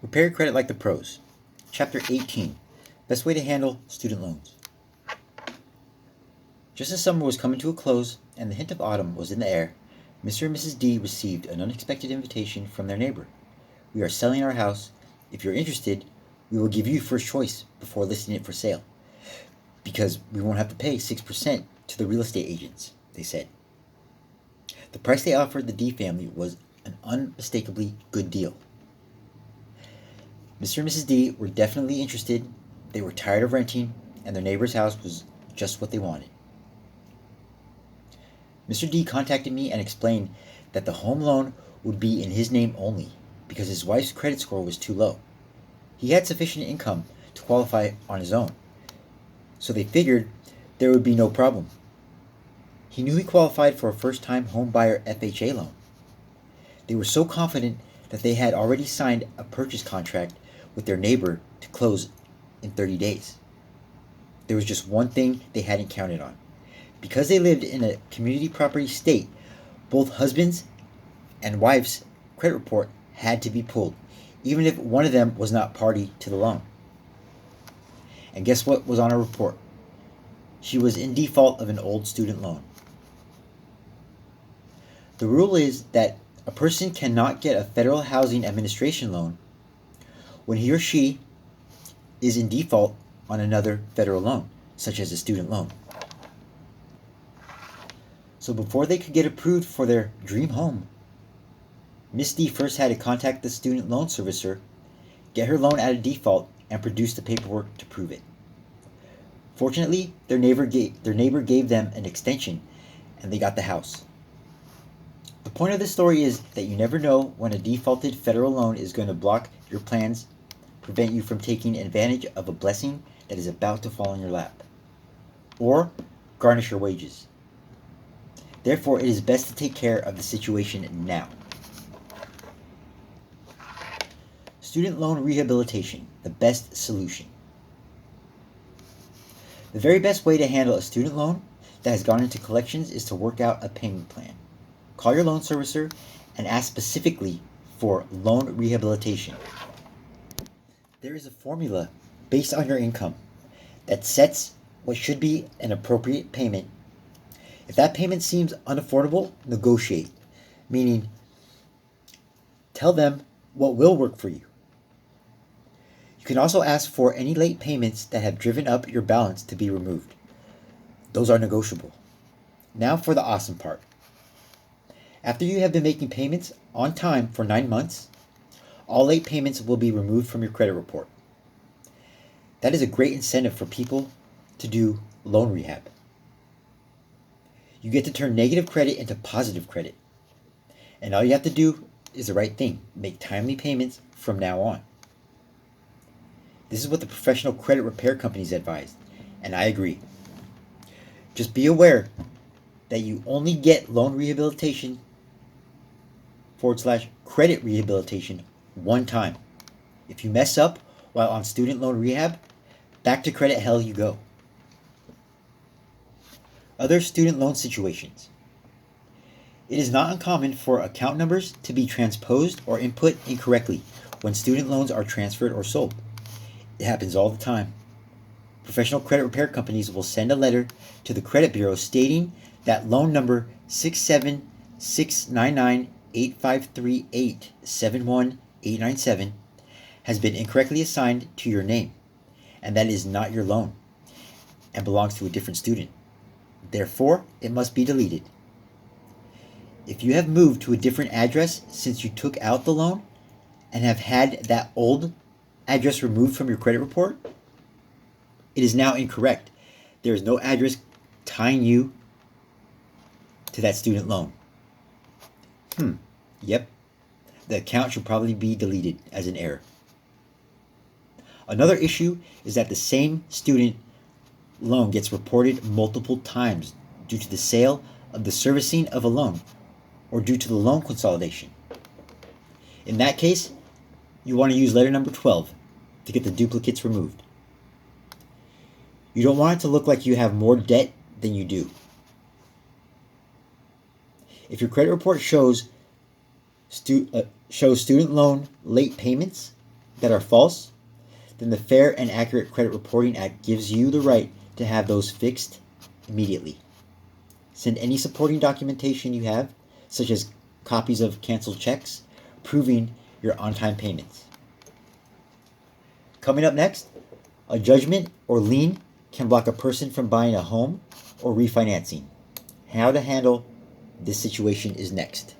Repair your credit like the pros. Chapter 18. Best way to handle student loans. Just as summer was coming to a close and the hint of autumn was in the air, Mr. and Mrs. D received an unexpected invitation from their neighbor. We are selling our house. If you're interested, we will give you first choice before listing it for sale, because we won't have to pay 6% to the real estate agents, they said. The price they offered the D family was an unmistakably good deal. Mr. and Mrs. D were definitely interested. They were tired of renting, and their neighbor's house was just what they wanted. Mr. D contacted me and explained that the home loan would be in his name only because his wife's credit score was too low. He had sufficient income to qualify on his own, so they figured there would be no problem. He knew he qualified for a first-time home buyer FHA loan. They were so confident that they had already signed a purchase contract with their neighbor to close in 30 days. There was just one thing they hadn't counted on. Because they lived in a community property state, both husbands and wives' credit report had to be pulled, even if one of them was not party to the loan. And guess what was on her report? She was in default of an old student loan. The rule is that a person cannot get a Federal Housing Administration loan when he or she is in default on another federal loan, such as a student loan. So before they could get approved for their dream home, Miss D first had to contact the student loan servicer, get her loan out of default, and produce the paperwork to prove it. Fortunately, their neighbor gave them an extension, and they got the house. The point of this story is that you never know when a defaulted federal loan is going to block your plans, prevent you from taking advantage of a blessing that is about to fall in your lap, or garnish your wages. Therefore, it is best to take care of the situation now. Student loan rehabilitation, the best solution. The very best way to handle a student loan that has gone into collections is to work out a payment plan. Call your loan servicer and ask specifically for loan rehabilitation. There is a formula based on your income that sets what should be an appropriate payment. If that payment seems unaffordable, negotiate, meaning tell them what will work for you. You can also ask for any late payments that have driven up your balance to be removed. Those are negotiable. Now for the awesome part. After you have been making payments on time for 9 months, all late payments will be removed from your credit report. That is a great incentive for people to do loan rehab. You get to turn negative credit into positive credit. And all you have to do is the right thing. Make timely payments from now on. This is what the professional credit repair companies advise, and I agree. Just be aware that you only get loan rehabilitation / credit rehabilitation one time. If you mess up while on student loan rehab, back to credit hell you go. Other student loan situations. It is not uncommon for account numbers to be transposed or input incorrectly when student loans are transferred or sold. It happens all the time. Professional credit repair companies will send a letter to the credit bureau stating that loan number 6769985387187 has been incorrectly assigned to your name, and that is not your loan and belongs to a different student. Therefore, it must be deleted. If you have moved to a different address since you took out the loan and have had that old address removed from your credit report, it is now incorrect. There is no address tying you to that student loan. Yep. The account should probably be deleted as an error. Another issue is that the same student loan gets reported multiple times due to the sale of the servicing of a loan or due to the loan consolidation. In that case, you want to use letter number 12 to get the duplicates removed. You don't want it to look like you have more debt than you do. If your credit report shows student loan late payments, that are false, then the Fair and Accurate Credit Reporting Act gives you the right to have those fixed immediately. Send any supporting documentation you have, such as copies of canceled checks, proving your on-time payments. Coming up next, a judgment or lien can block a person from buying a home or refinancing. How to handle this situation is next.